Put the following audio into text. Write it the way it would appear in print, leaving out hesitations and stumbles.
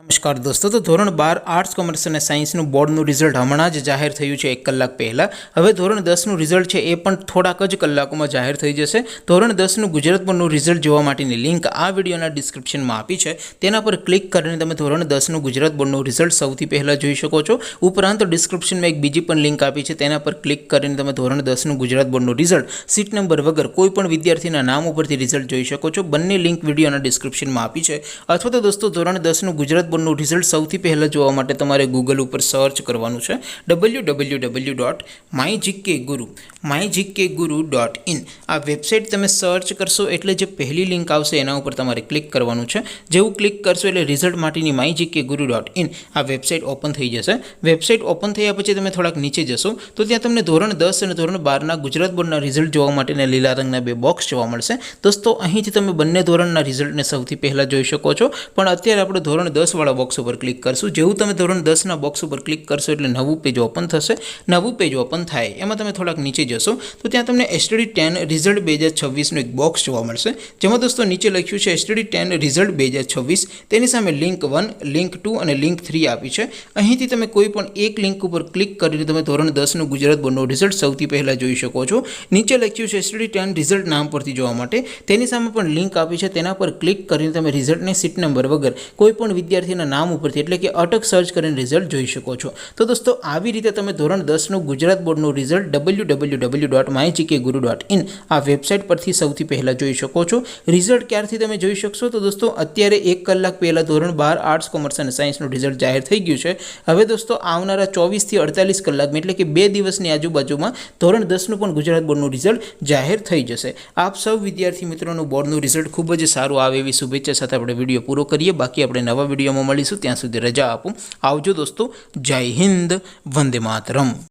नमस्कार दोस्तों। तो धोरण 12 आर्ट्स कॉमर्स और साइंस बोर्डનું રિઝલ્ટ હમણાં જ જાહેર થયું છે 1 કલાક પહેલાં। હવે ધોરણ 10નું રિઝલ્ટ છે એ પણ થોડાક જ કલાકોમાં જાહેર થઈ જશે। ધોરણ 10નું ગુજરાત બોર્ડનું રિઝલ્ટ જોવા માટેની લિંક આ વિડીયોના ડિસ્ક્રિપ્શનમાં આપી છે, તેના પર ક્લિક કરીને તમે ધોરણ 10નું ગુજરાત બોર્ડનું રિઝલ્ટ સૌથી પહેલાં જોઈ શકો છો। ઉપરાંત ડિસ્ક્રિપ્શનમાં એક બીજી પણ લિંક આપી છે, તેના પર ક્લિક કરીને તમે ધોરણ 10નું ગુજરાત બોર્ડનું રિઝલ્ટ સીટ નંબર વગર કોઈ પણ વિદ્યાર્થીના નામ ઉપરથી રિઝલ્ટ જોઈ શકો છો। બંને લિંક વિડીયોના ડિસ્ક્રિપ્શનમાં આપી છે। અથવા તો દોસ્તો ધોરણ 10નું ગુજરાત બોર્ડનું રિઝલ્ટ સૌથી પહેલાં જોવા માટે તમારે ગૂગલ ઉપર સર્ચ કરવાનું છે www.mygkguru.in। આ વેબસાઇટ તમે સર્ચ કરશો એટલે જે પહેલી લિંક આવશે એના ઉપર તમારે ક્લિક કરવાનું છે। જેવું ક્લિક કરશો એટલે રિઝલ્ટ માટેની mygkguru.in આ વેબસાઇટ ઓપન થઈ જશે। વેબસાઇટ ઓપન થયા પછી તમે થોડાક નીચે જશો તો ત્યાં તમને ધોરણ 10 અને ધોરણ 12ના ગુજરાત બોર્ડના રિઝલ્ટ જોવા માટેના લીલા રંગના બે બોક્સ જોવા મળશે। દોસ્તો અહીંથી તમે બંને ધોરણના રિઝલ્ટને સૌથી પહેલાં જોઈ શકો છો, પણ અત્યારે આપણે ધોરણ 10 વાળા બોક્સ ઉપર ક્લિક કરશું। જેવું તમે ધોરણ 10ના બોક્સ ઉપર ક્લિક કરશો એટલે નવું પેજ ઓપન થશે। નવું પેજ ઓપન થાય એમાં તમે થોડાક નીચે જશો તો ત્યાં તમને STD10 રિઝલ્ટ 2026નું એક બોક્સ જોવા મળશે, જેમાં દોસ્તો નીચે લખ્યું છે STD10 રિઝલ્ટ 2026। તેની સામે લિંક 1, લિંક 2 અને લિંક 3 આપી છે। અહીંથી તમે કોઈ પણ એક લિંક ઉપર ક્લિક કરીને તમે ધોરણ 10નું ગુજરાત બોર્ડનું રિઝલ્ટ સૌથી પહેલાં જોઈ શકો છો। નીચે લખ્યું છે STD10 રિઝલ્ટ નામ પરથી જોવા માટે, તેની સામે પણ લિંક આપી છે, તેના પર ક્લિક કરીને તમે રિઝલ્ટને સીટ નંબર વગર કોઈ પણ વિદ્યાર્થીના નામ ઉપરથી એટલે કે અટક સર્ચ કરીને રિઝલ્ટ જોઈ શકો છો। તો દોસ્તો આવી રીતે તમે ધોરણ 10નું ગુજરાત બોર્ડનું રિઝલ્ટ www.mygkguru.in આ વેબસાઇટ પરથી સૌથી પહેલાં જોઈ શકો છો। રિઝલ્ટ ક્યારથી તમે જોઈ શકશો તો દોસ્તો અત્યારે 1 કલાક પહેલાં ધોરણ 12 આર્ટ્સ કોમર્સ અને સાયન્સનું રિઝલ્ટ જાહેર થઈ ગયું છે। હવે દોસ્તો આવનારા 24 થી 48 કલાકમાં એટલે કે 2 દિવસની આજુબાજુમાં ધોરણ 10નું પણ ગુજરાત બોર્ડનું રિઝલ્ટ જાહેર થઈ જશે। આપ સૌ વિદ્યાર્થી મિત્રોનું બોર્ડનું રિઝલ્ટ ખૂબ જ સારું આવે એવી શુભેચ્છા સાથે આપણે વિડીયો પૂરો કરીએ। બાકી આપણે નવા વિડીયોમાં મળીશું, ત્યાં સુધી રજા આપો। આવજો દોસ્તો, જય હિન્દ, વંદે માતરમ।